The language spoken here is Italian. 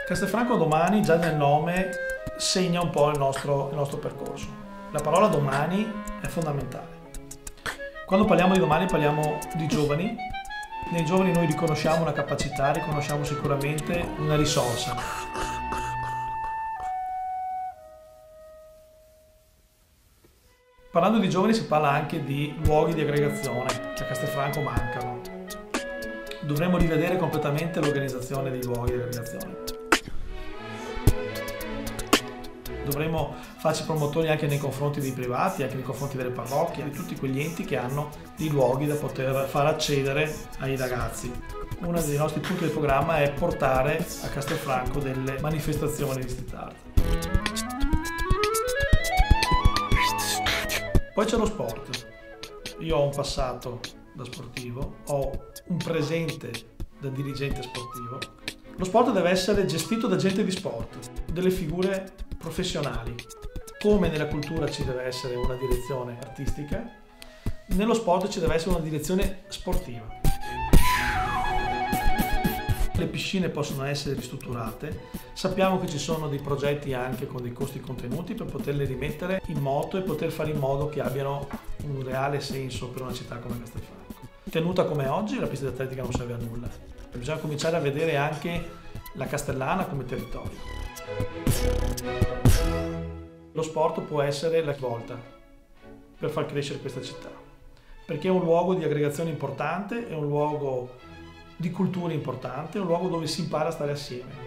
Castelfranco Domani, già nel nome, segna un po' il nostro percorso. La parola domani è fondamentale. Quando parliamo di domani parliamo di giovani. Nei giovani noi riconosciamo una capacità, riconosciamo sicuramente una risorsa. Parlando di giovani si parla anche di luoghi di aggregazione che a Castelfranco mancano. Dovremmo rivedere completamente l'organizzazione dei luoghi di aggregazione. Dovremmo farci promotori anche nei confronti dei privati, anche nei confronti delle parrocchie, di tutti quegli enti che hanno dei luoghi da poter far accedere ai ragazzi. Uno dei nostri punti del programma è portare a Castelfranco delle manifestazioni di street art. Poi c'è lo sport. Io ho un passato da sportivo, ho un presente da dirigente sportivo. Lo sport deve essere gestito da gente di sport, delle figure professionali. Come nella cultura ci deve essere una direzione artistica, nello sport ci deve essere una direzione sportiva. Le piscine possono essere ristrutturate, sappiamo che ci sono dei progetti anche con dei costi contenuti per poterle rimettere in moto e poter fare in modo che abbiano un reale senso per una città come Castelfranco. Tenuta come oggi, la pista di atletica non serve a nulla. Bisogna cominciare a vedere anche la Castellana come territorio. Lo sport può essere la svolta per far crescere questa città, perché è un luogo di aggregazione importante, è un luogo di cultura importante, è un luogo dove si impara a stare assieme.